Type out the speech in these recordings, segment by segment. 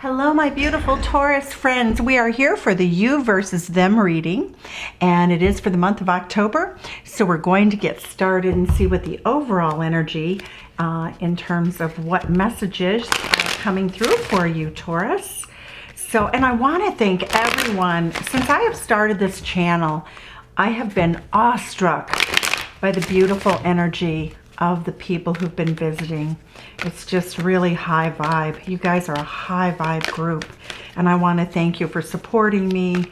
Hello, my beautiful Taurus friends. We are here for the you versus them reading, and it is for the month of October. So we're going to get started and see what the overall energy in terms of what messages are coming through for you, Taurus. So, and I want to thank everyone. Since I have started this channel, I have been awestruck by the beautiful energy of the people who've been visiting. It's just really high vibe. You guys are a high vibe group, and I want to thank you for supporting me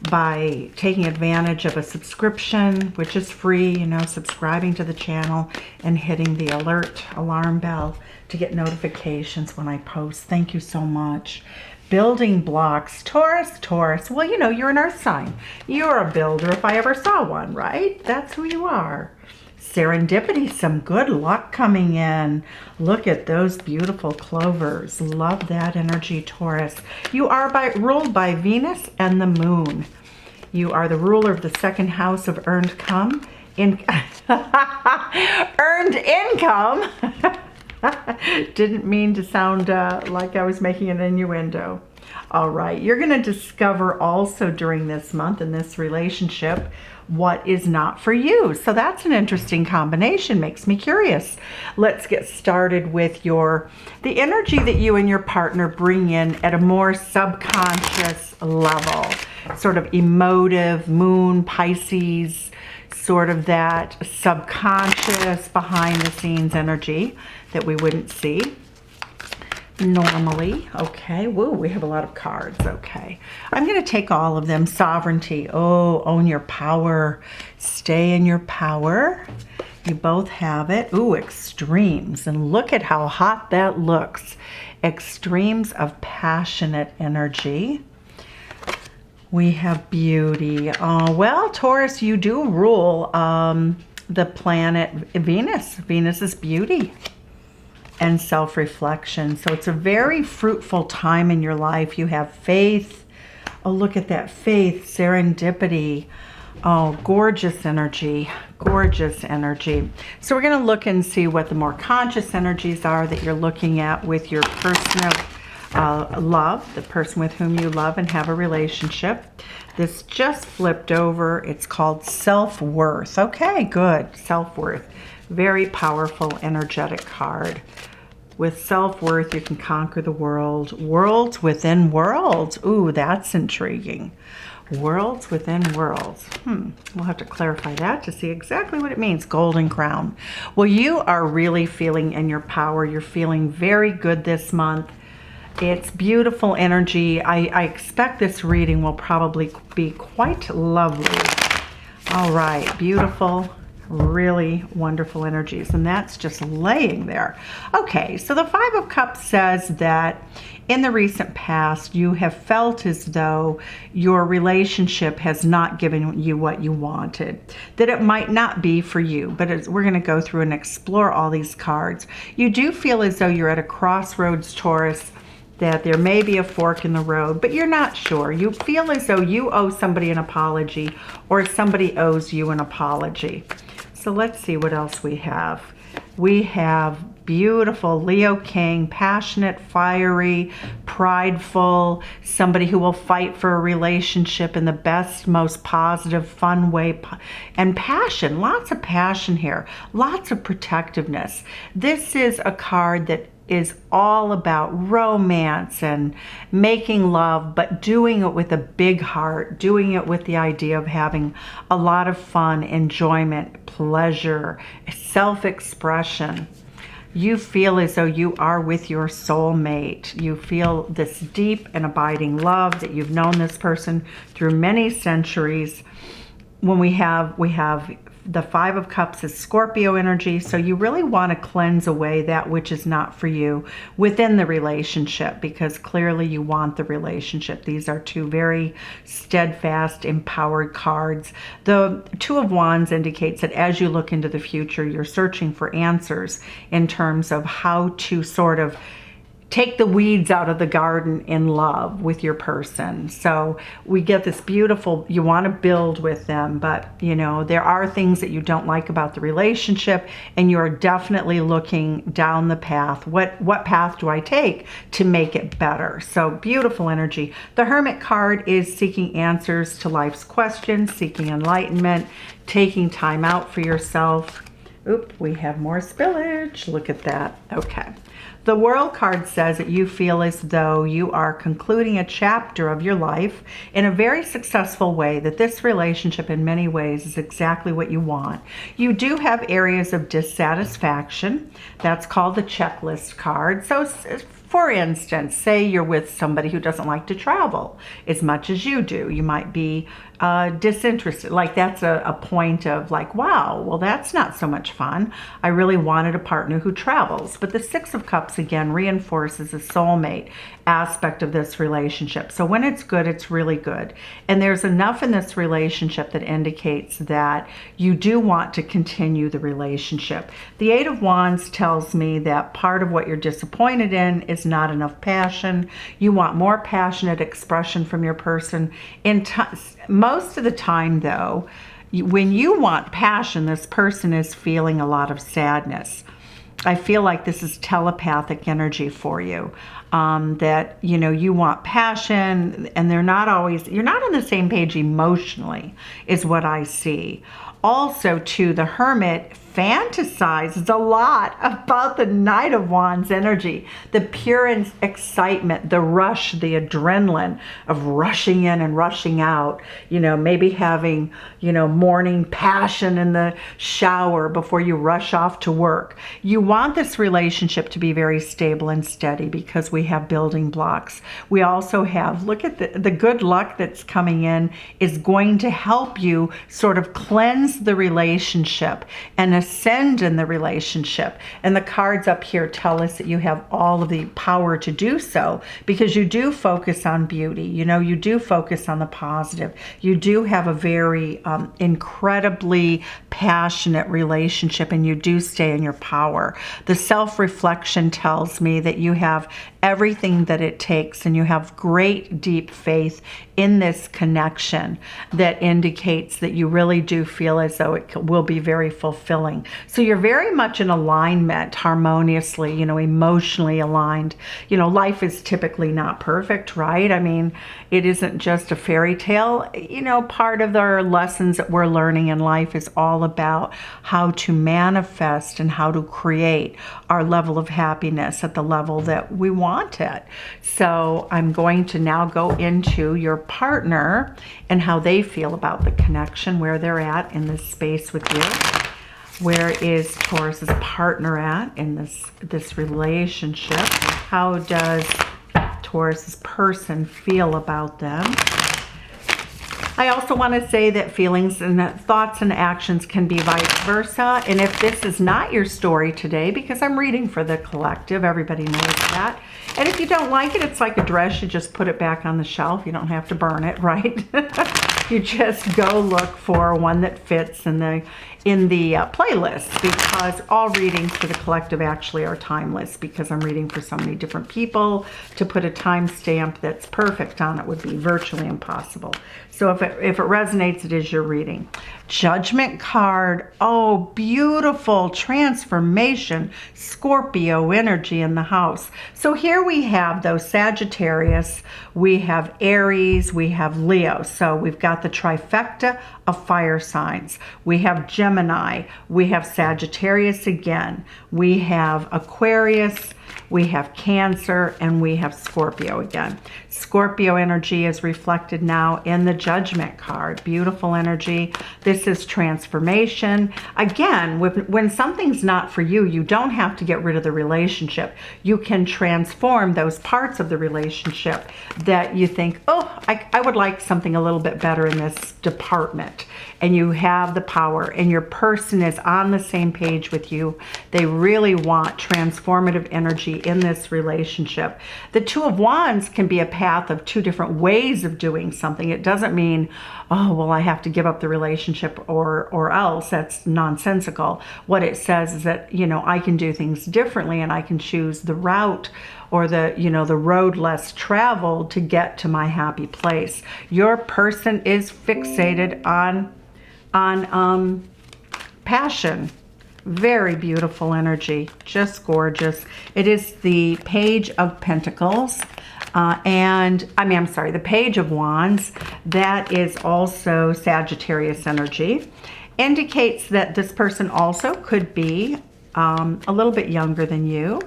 by taking advantage of a subscription, which is free, subscribing to the channel and hitting the alarm bell to get notifications when I post. Thank you so much. Building blocks, Taurus. Well, you're an earth sign. You're a builder if I ever saw one, right? That's who you are. Serendipity, some good luck coming in. Look at those beautiful clovers. Love that energy, Taurus. You are ruled by Venus and the moon. You are the ruler of the second house of earned income. Earned income. Didn't mean to sound like I was making an innuendo. All right, you're going to discover also during this month in this relationship what is not for you. So that's an interesting combination, makes me curious. Let's get started with the energy that you and your partner bring in at a more subconscious level, sort of emotive, moon, Pisces, sort of that subconscious behind the scenes energy that we wouldn't see normally. Okay, whoa, we have a lot of cards. Okay, I'm going to take all of them. Sovereignty. Oh, own your power. Stay in your power. You both have it. Ooh, extremes. And look at how hot that looks. Extremes of passionate energy. We have beauty. Well, Taurus, you do rule the planet Venus. Venus is beauty and self-reflection. So it's a very fruitful time in your life. You have faith. Oh, look at that faith, serendipity. Oh, gorgeous energy, gorgeous energy. So we're going to look and see what the more conscious energies are that you're looking at with your personal love, the person with whom you love and have a relationship. This just flipped over. It's called self-worth. Okay, good. Self-worth. Very powerful, energetic card. With self-worth, you can conquer the world. Worlds within worlds. Ooh, that's intriguing. Worlds within worlds. We'll have to clarify that to see exactly what it means. Golden crown. Well, you are really feeling in your power. You're feeling very good this month. It's beautiful energy. I expect this reading will probably be quite lovely. All right, beautiful, really wonderful energies, and that's just laying there. Okay, so the Five of Cups says that in the recent past you have felt as though your relationship has not given you what you wanted, that it might not be for you. But as we're going to go through and explore all these cards, you do feel as though you're at a crossroads, Taurus, that there may be a fork in the road, but you're not sure. You feel as though you owe somebody an apology or somebody owes you an apology. So let's see what else we have. We have beautiful Leo King, passionate, fiery, prideful, somebody who will fight for a relationship in the best, most positive, fun way, and passion, lots of passion here, lots of protectiveness. This is a card that is all about romance and making love, but doing it with a big heart, doing it with the idea of having a lot of fun, enjoyment, pleasure, self-expression. You feel as though you are with your soulmate. You feel this deep and abiding love that you've known this person through many centuries. When we have the Five of Cups is Scorpio energy, so you really want to cleanse away that which is not for you within the relationship, because clearly you want the relationship. These are two very steadfast, empowered cards. The Two of Wands indicates that as you look into the future, you're searching for answers in terms of how to sort of take the weeds out of the garden in love with your person. So we get this beautiful, you want to build with them, but you know, there are things that you don't like about the relationship, and you're definitely looking down the path. What path do I take to make it better? So beautiful energy. The Hermit card is seeking answers to life's questions, seeking enlightenment, taking time out for yourself. Oop, we have more spillage. Look at that. Okay. The World card says that you feel as though you are concluding a chapter of your life in a very successful way, that this relationship in many ways is exactly what you want. You do have areas of dissatisfaction. That's called the checklist card. So for instance, say you're with somebody who doesn't like to travel as much as you do. You might be disinterested. Like that's a point of like, wow, well, that's not so much fun. I really wanted a partner who travels. But the Six of Cups again reinforces the soulmate aspect of this relationship. So when it's good, it's really good. And there's enough in this relationship that indicates that you do want to continue the relationship. The Eight of Wands tells me that part of what you're disappointed in is not enough passion. You want more passionate expression from your person. Most of the time, though, when you want passion, this person is feeling a lot of sadness. I feel like this is telepathic energy for you, that, you know, you want passion and you're not on the same page emotionally is what I see. Also, too, the Hermit fantasizes a lot about the Knight of Wands energy, the pure excitement, the rush, the adrenaline of rushing in and rushing out, you know, maybe having, you know, morning passion in the shower before you rush off to work. You want this relationship to be very stable and steady because we have building blocks. We also have, look at the good luck that's coming in is going to help you sort of cleanse the relationship and ascend in the relationship. And the cards up here tell us that you have all of the power to do so because you do focus on beauty. You know, you do focus on the positive. You do have a very incredibly passionate relationship, and you do stay in your power. The self-reflection tells me that you have everything that it takes, and you have great deep faith in this connection that indicates that you really do feel as though it will be very fulfilling. So you're very much in alignment, harmoniously, you know, emotionally aligned. You know, life is typically not perfect, right? I mean, it isn't just a fairy tale. You know, part of the lessons that we're learning in life is all about how to manifest and how to create our level of happiness at the level that we want it. So I'm going to now go into your partner and how they feel about the connection, where they're at in this space with you. Where is Taurus's partner at in this relationship? How does Taurus's person feel about them? I also want to say that feelings and thoughts and actions can be vice versa. And if this is not your story today, because I'm reading for the collective, everybody knows that. And if you don't like it, it's like a dress. You just put it back on the shelf. You don't have to burn it, right? You just go look for one that fits in the playlist, because all readings for the collective actually are timeless, because I'm reading for so many different people. To put a timestamp that's perfect on it would be virtually impossible. So if it resonates, it is your reading. Judgment card. Oh, beautiful transformation. Scorpio energy in the house. So here we have those Sagittarius, we have Aries, we have Leo. So we've got the trifecta of fire signs. We have Gemini, we have Sagittarius again, we have Aquarius, we have Cancer, and we have Scorpio again. Scorpio energy is reflected now in the Judgment card. Beautiful energy. This is transformation. Again, when something's not for you, you don't have to get rid of the relationship. You can transform those parts of the relationship that you think, oh, I would like something a little bit better in this department. And you have the power, and your person is on the same page with you. They really want transformative energy in this relationship. The Two of Wands can be a path of two different ways of doing something. It doesn't mean, oh, well, I have to give up the relationship or else. That's nonsensical. What it says is that, you know, I can do things differently, and I can choose the route or the road less traveled to get to my happy place. Your person is fixated on passion. Very beautiful energy, just gorgeous. It is the Page of Pentacles, the Page of Wands. That is also Sagittarius energy. Indicates that this person also could be a little bit younger than you,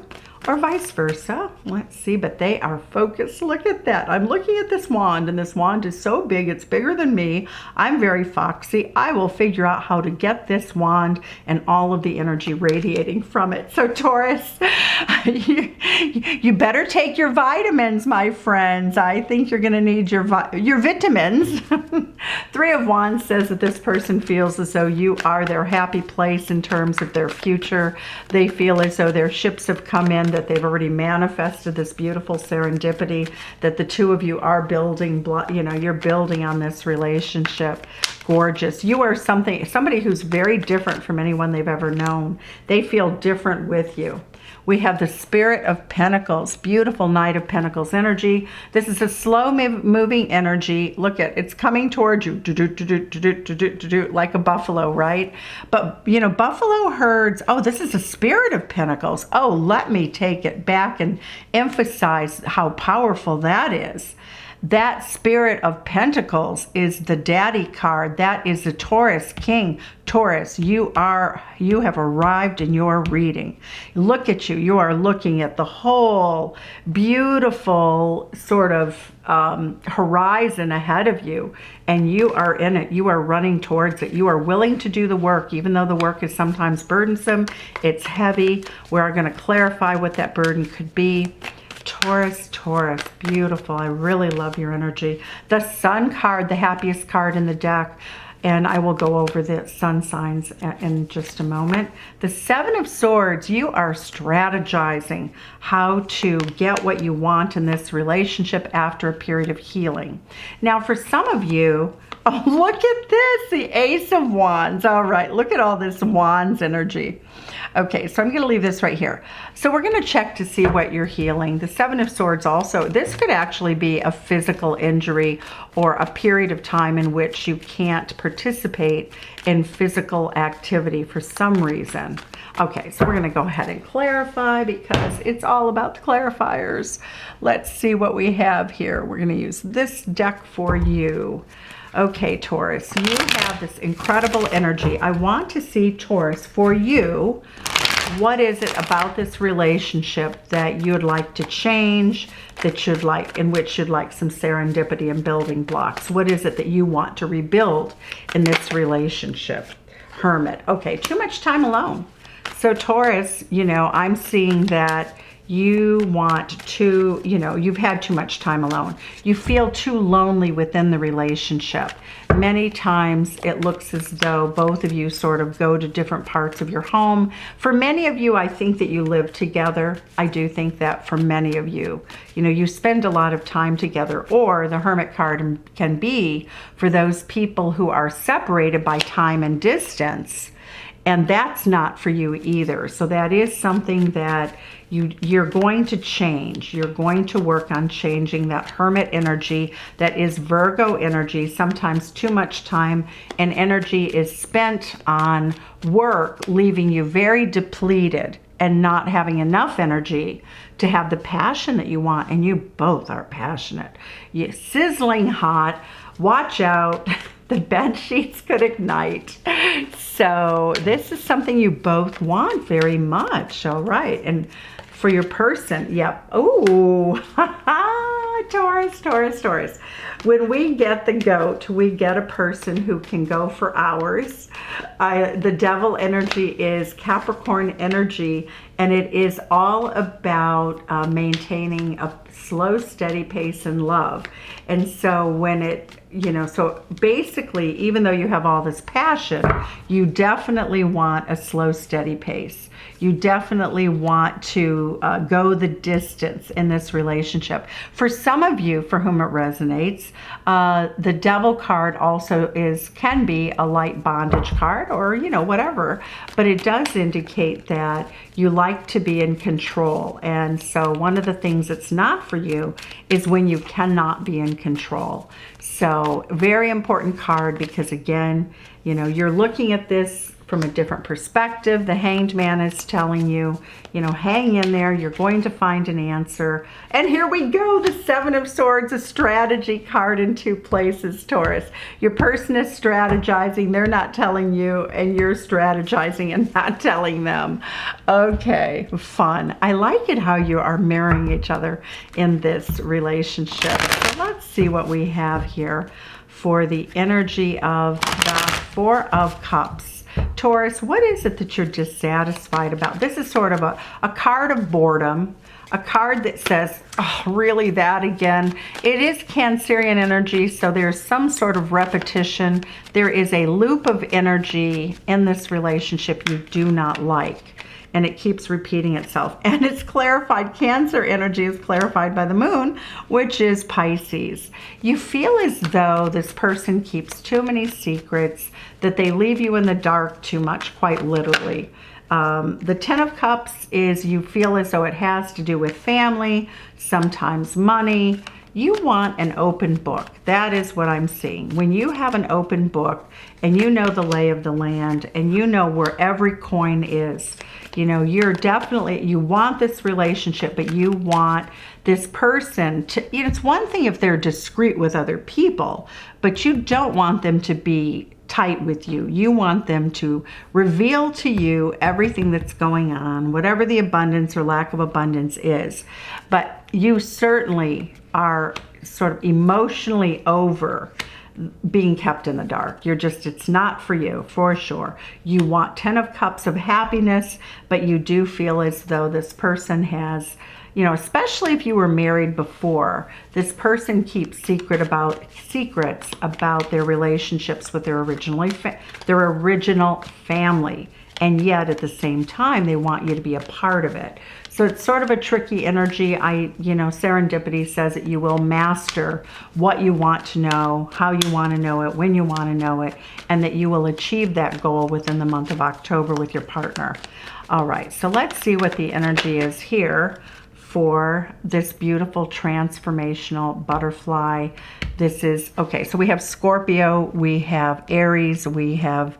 or vice versa. Let's see, but they are focused. Look at that. I'm looking at this wand, and this wand is so big, it's bigger than me. I'm very foxy. I will figure out how to get this wand and all of the energy radiating from it. So Taurus, you better take your vitamins, my friends. I think you're going to need your vitamins. Three of Wands says that this person feels as though you are their happy place in terms of their future. They feel as though their ships have come in, that they've already manifested this beautiful serendipity, that the two of you are building, you're building on this relationship. Gorgeous. You are somebody who's very different from anyone they've ever known. They feel different with you. We have the Spirit of Pentacles, beautiful Knight of Pentacles energy. This is a slow moving energy. Look at it's coming towards you, like a buffalo, right? But buffalo herds. Oh, this is a Spirit of Pentacles. Oh, let me take it back and emphasize how powerful that is. That Spirit of Pentacles is the Daddy card. That is the Taurus King. Taurus, you have arrived in your reading. Look at you. You are looking at the whole beautiful sort of horizon ahead of you, and you are in it. You are running towards it. You are willing to do the work, even though the work is sometimes burdensome. It's heavy. We're going to clarify what that burden could be. Taurus, beautiful. I really love your energy. The Sun card, the happiest card in the deck, and I will go over the sun signs in just a moment. The Seven of Swords, you are strategizing how to get what you want in this relationship after a period of healing. Now, for some of you, oh, look at this, the Ace of Wands. All right, look at all this Wands energy. Okay, so I'm going to leave this right here. So we're going to check to see what you're healing. The Seven of Swords also, this could actually be a physical injury or a period of time in which you can't participate in physical activity for some reason. Okay, so we're going to go ahead and clarify because it's all about the clarifiers. Let's see what we have here. We're going to use this deck for you. Okay, Taurus, you have this incredible energy. I want to see, Taurus, for you, what is it about this relationship that you would like to change, in which you'd like some serendipity and building blocks? What is it that you want to rebuild in this relationship? Hermit. Okay, too much time alone. So Taurus, I'm seeing that you want to, you've had too much time alone. You feel too lonely within the relationship. Many times it looks as though both of you sort of go to different parts of your home. For many of you, I think that you live together. I do think that for many of you, you spend a lot of time together. Or the Hermit card can be for those people who are separated by time and distance. And that's not for you either. So that is something that you're going to change. You're going to work on changing that Hermit energy. That is Virgo energy. Sometimes too much time and energy is spent on work, leaving you very depleted and not having enough energy to have the passion that you want. And you both are passionate. You're sizzling hot. Watch out. The bed sheets could ignite. So this is something you both want very much. All right. And for your person, yep. Oh, Taurus. When we get the goat, we get a person who can go for hours. The devil energy is Capricorn energy, and it is all about maintaining a slow, steady pace in love. And so when it, so basically, even though you have all this passion, you definitely want a slow, steady pace. You definitely want to go the distance in this relationship. For some of you for whom it resonates. The Devil card also can be a light bondage card, or, you know, whatever. But it does indicate that you like to be in control. And so one of the things that's not for you is when you cannot be in control. So very important card, because again, you know, you're looking at this from a different perspective. The Hanged Man is telling you, you know, hang in there, you're going to find an answer. And here we go, the Seven of Swords, a strategy card in 2 places, Taurus. Your person is strategizing, they're not telling you, and you're strategizing and not telling them. Okay, fun. I like it how you are marrying each other in this relationship. So let's see what we have here for the energy of the Four of Cups. Taurus, what is it that you're dissatisfied about? This is sort of a card of boredom, a card that says, oh, really, that again? It is Cancerian energy, so there's some sort of repetition. There is a loop of energy in this relationship you do not like, and it keeps repeating itself. And it's clarified. Cancer energy is clarified by the moon, which is Pisces. You feel as though this person keeps too many secrets, that they leave you in the dark too much, quite literally. The Ten of Cups is, you feel as though it has to do with family, sometimes money. You want an open book. That is what I'm seeing. When you have an open book and you know the lay of the land and you know where every coin is, you know, you're definitely, you want this relationship, but you want this person to, you know, it's one thing if they're discreet with other people, but you don't want them to be tight with you. You want them to reveal to you everything that's going on, whatever the abundance or lack of abundance is. But you certainly are sort of emotionally over being kept in the dark. You're just, it's not for you, for sure. You want 10 of Cups of happiness, but you do feel as though this person has, you know, especially if you were married before, this person keeps secrets about their relationships with their original family. And yet at the same time, they want you to be a part of it. So it's sort of a tricky energy. You know, serendipity says that you will master what you want to know, how you want to know it, when you want to know it, and that you will achieve that goal within the month of October with your partner. All right, so let's see what the energy is here for this beautiful transformational butterfly. This is, okay, so we have Scorpio, we have Aries, we have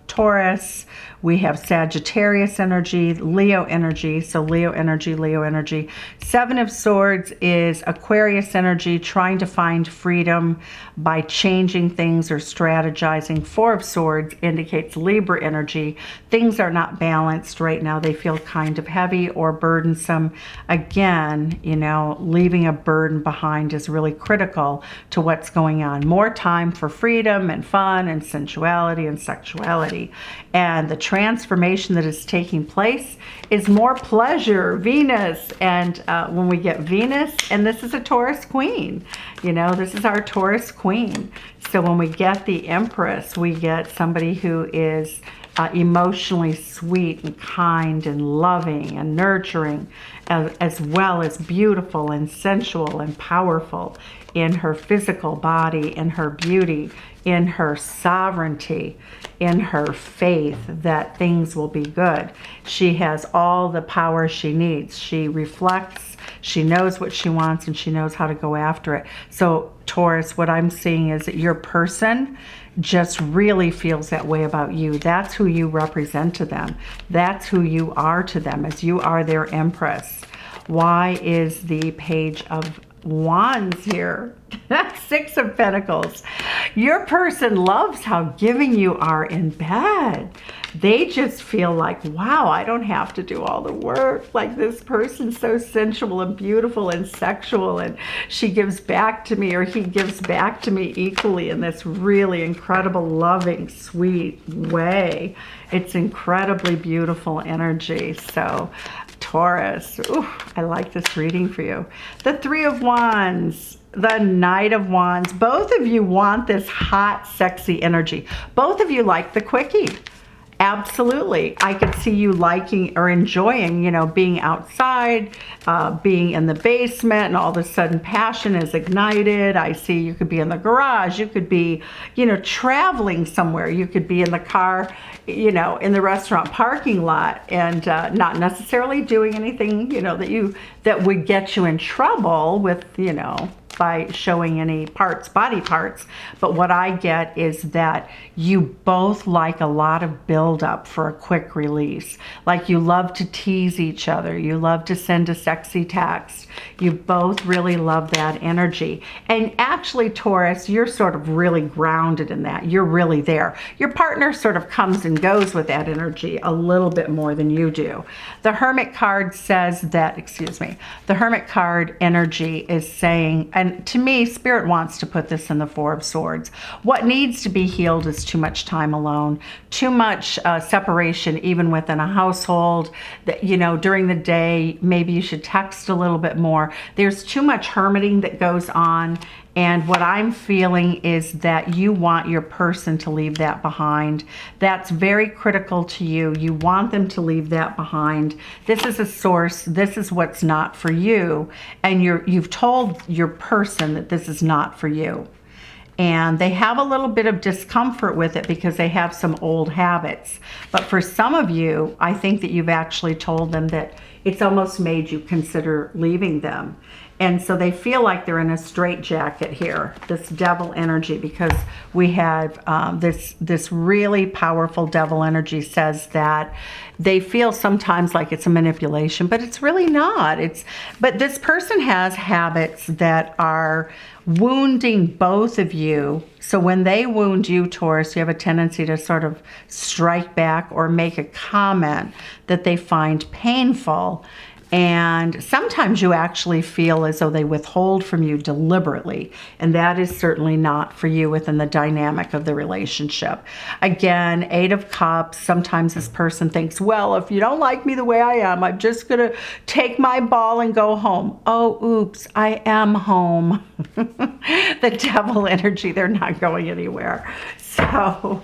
Taurus, we have Sagittarius energy, Leo energy, so Leo energy. Seven of Swords is Aquarius energy, trying to find freedom by changing things or strategizing. Four of Swords indicates Libra energy. Things are not balanced right now. They feel kind of heavy or burdensome. Again, you know, leaving a burden behind is really critical to what's going on. More time for freedom and fun and sensuality and sexuality. And the transformation that is taking place is more pleasure, Venus. And when we get Venus, and this is a Taurus queen, you know, this is our Taurus queen. So when we get the Empress, we get somebody who is emotionally sweet and kind and loving and nurturing, as well as beautiful and sensual and powerful in her physical body, in her beauty, in her sovereignty, in her faith that things will be good. She has all the power she needs. She reflects, she knows what she wants, and she knows how to go after it. So Taurus, what I'm seeing is that your person just really feels that way about you. That's who you represent to them. That's who you are to them, as you are their Empress. Why is the Page of Wands here? Six of Pentacles. Your person loves how giving you are in bed. They just feel like, wow, I don't have to do all the work. Like, this person's so sensual and beautiful and sexual, and she gives back to me, or he gives back to me equally in this really incredible, loving, sweet way. It's incredibly beautiful energy. So Taurus, ooh, I like this reading for you. The Three of Wands, the Knight of Wands. Both of you want this hot, sexy energy. Both of you like the quickie. Absolutely. I could see you liking or enjoying, you know, being outside, being in the basement, and all of a sudden passion is ignited. I see you could be in the garage. You could be, you know, traveling somewhere. You could be in the car, you know, in the restaurant parking lot, and not necessarily doing anything, you know, that would get you in trouble with, you know, by showing any parts, body parts. But what I get is that you both like a lot of buildup for a quick release. Like you love to tease each other. You love to send a sexy text. You both really love that energy. And actually, Taurus, you're sort of really grounded in that. You're really there. Your partner sort of comes and goes with that energy a little bit more than you do. The Hermit card says that, excuse me, the Hermit card energy is saying, and to me, Spirit wants to put this in the Four of Swords. What needs to be healed is too much time alone, too much separation, even within a household. That, you know, during the day, maybe you should text a little bit more. There's too much hermiting that goes on. And what I'm feeling is that you want your person to leave that behind. That's very critical to you. You want them to leave that behind. This is a source. This is what's not for you. And you've told your person that this is not for you. And they have a little bit of discomfort with it because they have some old habits. But for some of you, I think that you've actually told them that it's almost made you consider leaving them. And so they feel like they're in a straitjacket here, this devil energy, because we have this really powerful devil energy says that they feel sometimes like it's a manipulation, but it's really not. But this person has habits that are wounding both of you. So when they wound you, Taurus, you have a tendency to sort of strike back or make a comment that they find painful. And sometimes you actually feel as though they withhold from you deliberately. And that is certainly not for you within the dynamic of the relationship. Again, Eight of Cups, sometimes this person thinks, well, if you don't like me the way I am, I'm just going to take my ball and go home. Oh, oops, I am home. The devil energy, they're not going anywhere. So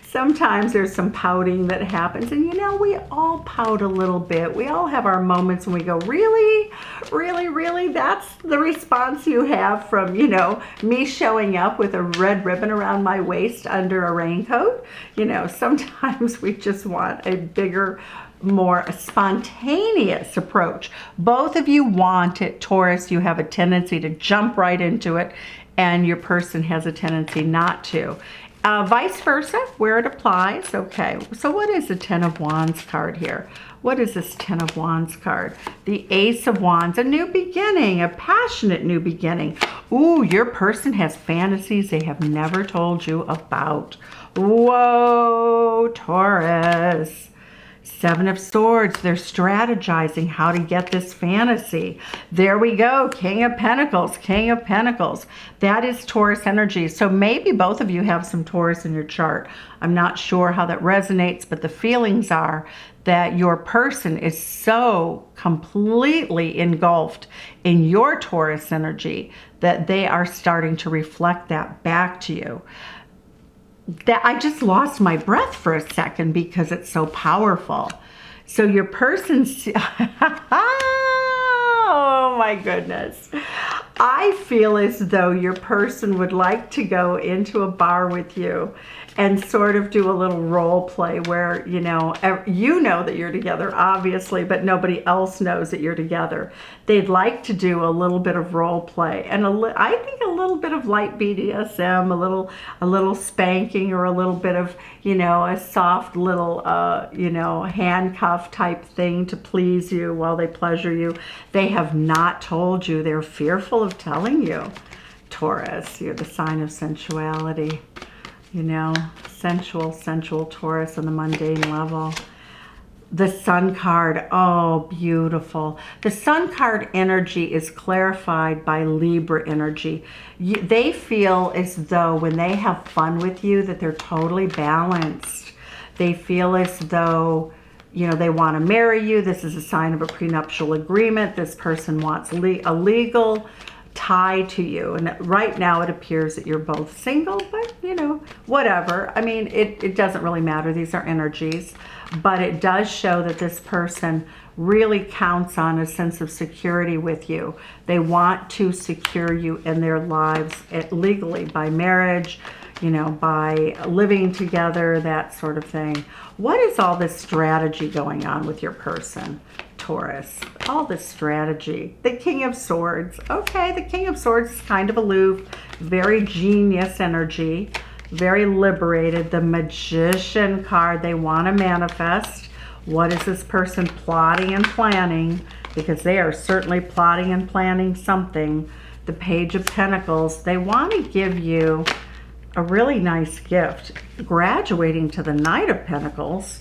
sometimes there's some pouting that happens, and you know, we all pout a little bit. We all have our moments when we go, really, really, really? That's the response you have from, you know, me showing up with a red ribbon around my waist under a raincoat? You know, sometimes we just want a bigger, more spontaneous approach. Both of you want it, Taurus. You have a tendency to jump right into it, and your person has a tendency not to. Vice versa, where it applies. Okay, so what is the Ten of Wands card here? What is this Ten of Wands card? The Ace of Wands, a new beginning, a passionate new beginning. Ooh, your person has fantasies they have never told you about. Whoa, Taurus. Seven of Swords, they're strategizing how to get this fantasy. There we go, King of Pentacles, King of Pentacles. That is Taurus energy. So maybe both of you have some Taurus in your chart. I'm not sure how that resonates, but the feelings are that your person is so completely engulfed in your Taurus energy that they are starting to reflect that back to you. That I just lost my breath for a second because it's so powerful. So your person's, oh my goodness. I feel as though your person would like to go into a bar with you and sort of do a little role play where, you know that you're together, obviously, but nobody else knows that you're together. They'd like to do a little bit of role play and I think a little bit of light BDSM, a little spanking, or a little bit of, you know, a soft little, you know, handcuff type thing to please you while they pleasure you. They have not told you. They're fearful of telling you. Taurus, you're the sign of sensuality. You know, sensual Taurus on the mundane level. The Sun card, oh, beautiful. The Sun card energy is clarified by Libra energy. They feel as though when they have fun with you that they're totally balanced. They feel as though, you know, they want to marry you. This is a sign of a prenuptial agreement. This person wants a legal tie to you. And right now it appears that you're both single, but you know, whatever. I mean, it doesn't really matter. These are energies, but it does show that this person really counts on a sense of security with you. They want to secure you in their lives legally, by marriage, you know, by living together, that sort of thing. What is all this strategy going on with your person, Taurus? All this strategy. The King of Swords. Okay, the King of Swords is kind of aloof, very genius energy, very liberated. The Magician card, they want to manifest. What is this person plotting and planning? Because they are certainly plotting and planning something. The Page of Pentacles, they want to give you a really nice gift. Graduating to the Knight of Pentacles.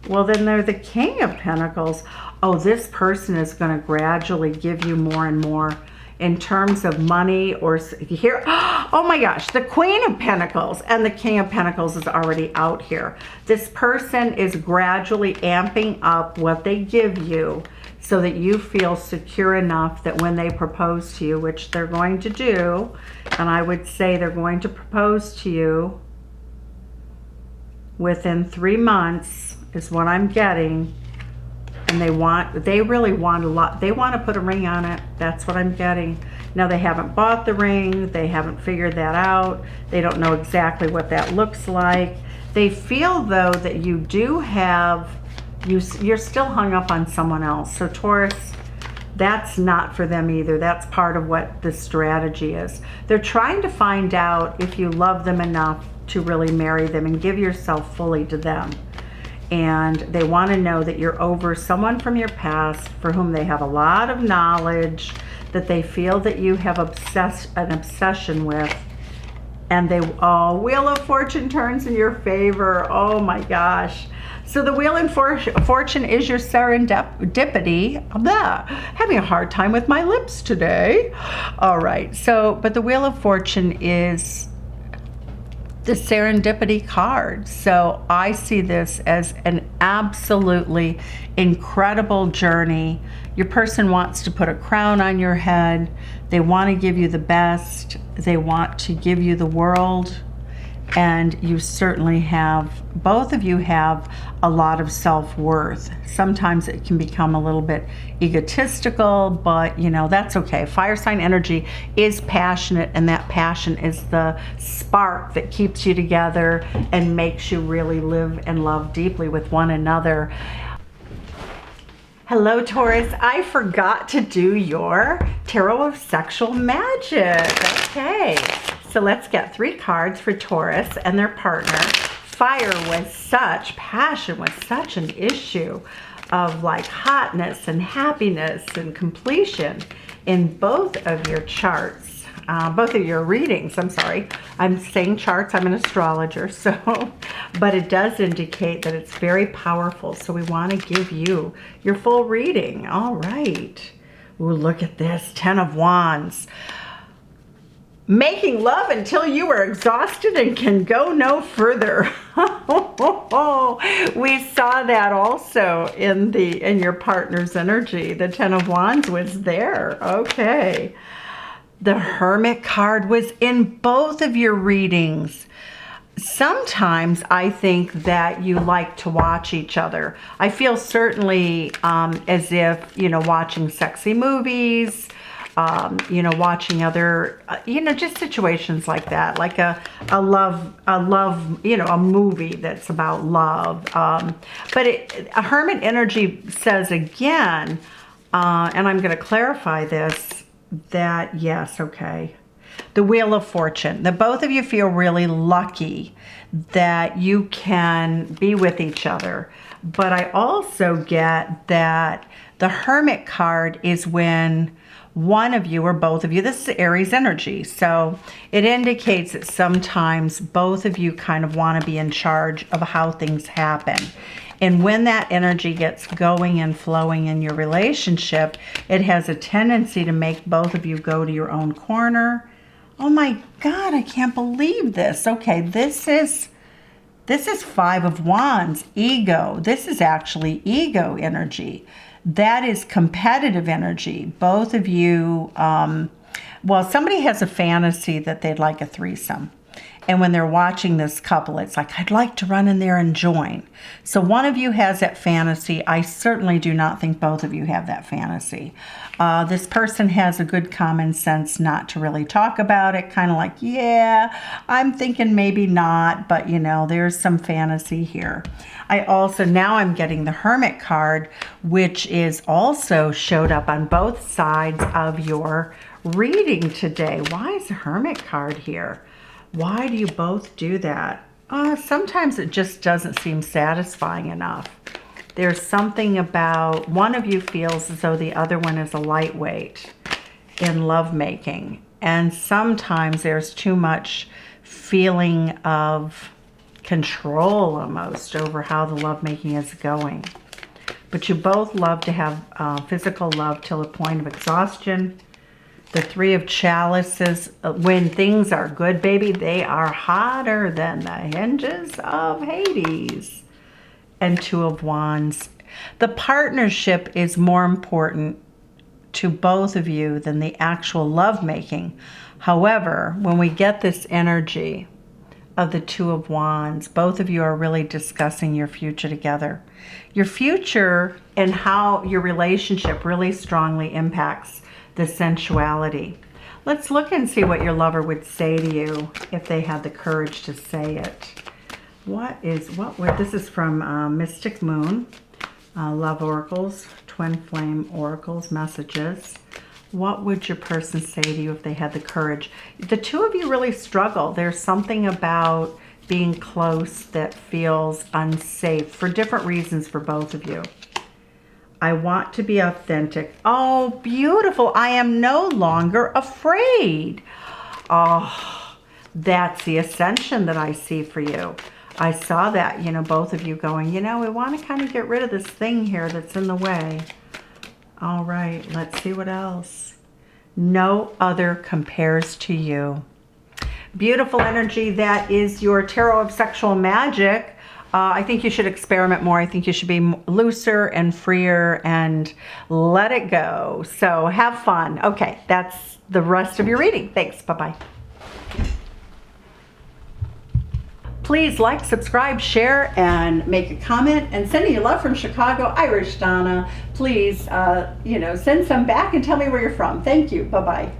Well, then they're the King of Pentacles. Oh, this person is going to gradually give you more and more in terms of money, or here, oh my gosh, the Queen of Pentacles and the King of Pentacles is already out here. This person is gradually amping up what they give you so that you feel secure enough that when they propose to you, which they're going to do, and I would say they're going to propose to you within 3 months is what I'm getting. And they really want a lot. They want to put a ring on it. That's what I'm getting. Now, they haven't bought the ring. They haven't figured that out. They don't know exactly what that looks like. They feel, though, that you do have, you're still hung up on someone else. So Taurus, that's not for them either. That's part of what the strategy is. They're trying to find out if you love them enough to really marry them and give yourself fully to them. And they want to know that you're over someone from your past for whom they have a lot of knowledge, that they feel that you have an obsession with. And Wheel of Fortune turns in your favor. Oh my gosh. So the Wheel of Fortune is your serendipity. Having a hard time with my lips today. All right. So, but the Wheel of Fortune is the serendipity card. So I see this as an absolutely incredible journey. Your person wants to put a crown on your head. They want to give you the best. They want to give you the world. And you certainly have, both of you have a lot of self-worth. Sometimes it can become a little bit egotistical, but you know, that's okay. Fire sign energy is passionate, and that passion is the spark that keeps you together and makes you really live and love deeply with one another. Hello, Taurus. I forgot to do your Tarot of Sexual Magic. Okay. So let's get 3 cards for Taurus and their partner. Fire was such, passion was such an issue of like hotness and happiness and completion in both of your charts, both of your readings. I'm sorry, I'm saying charts, I'm an astrologer, so, but it does indicate that it's very powerful. So we want to give you your full reading. All right. Ooh, look at this, 10 of Wands. Making love until you are exhausted and can go no further. We saw that also in your partner's energy. The 10 of Wands was there. Okay. The Hermit card was in both of your readings. Sometimes I think that you like to watch each other. I feel certainly as if, you know, watching sexy movies, you know, watching other, you know, just situations like that, like a love, you know, a movie that's about love. But a Hermit energy says again, and I'm going to clarify this, that yes, okay. The Wheel of Fortune, that both of you feel really lucky that you can be with each other. But I also get that the Hermit card is when one of you or both of you, this is Aries energy, so it indicates that sometimes both of you kind of want to be in charge of how things happen. And when that energy gets going and flowing in your relationship, it has a tendency to make both of you go to your own corner. Oh my God, I can't believe this. Okay, this is 5 of Wands, ego. This is actually ego energy. That is competitive energy. Both of you Well, somebody has a fantasy that they'd like a threesome. And when they're watching this couple, it's like, I'd like to run in there and join. So one of you has that fantasy. I certainly do not think both of you have that fantasy. This person has a good common sense not to really talk about it. Kind of like, yeah, I'm thinking maybe not, but you know, there's some fantasy here. Now I'm getting the Hermit card, which is also showed up on both sides of your reading today. Why is the Hermit card here? Why do you both do that? Sometimes it just doesn't seem satisfying enough. There's something about one of you feels as though the other one is a lightweight in lovemaking. And sometimes there's too much feeling of control almost over how the lovemaking is going. But you both love to have physical love till a point of exhaustion. The Three of Chalices, when things are good, baby, they are hotter than the hinges of Hades. And Two of Wands. The partnership is more important to both of you than the actual lovemaking. However, when we get this energy of the Two of Wands, both of you are really discussing your future together. Your future and how your relationship really strongly impacts the sensuality. Let's look and see what your lover would say to you if they had the courage to say it. This is from Mystic Moon, Love Oracles, Twin Flame Oracles, messages. What would your person say to you if they had the courage? The two of you really struggle. There's something about being close that feels unsafe for different reasons for both of you. I want to be authentic. Oh, beautiful. I am no longer afraid. Oh, that's the ascension that I see for you. I saw that, you know, both of you going, you know, we want to kind of get rid of this thing here that's in the way. All right, let's see what else. No other compares to you. Beautiful energy. That is your Tarot of Sexual Magic. I think you should experiment more. I think you should be looser and freer and let it go. So have fun. Okay, that's the rest of your reading. Thanks. Bye-bye. Please like, subscribe, share, and make a comment. And sending you love from Chicago, Irish Donna. Please, send some back and tell me where you're from. Thank you. Bye-bye.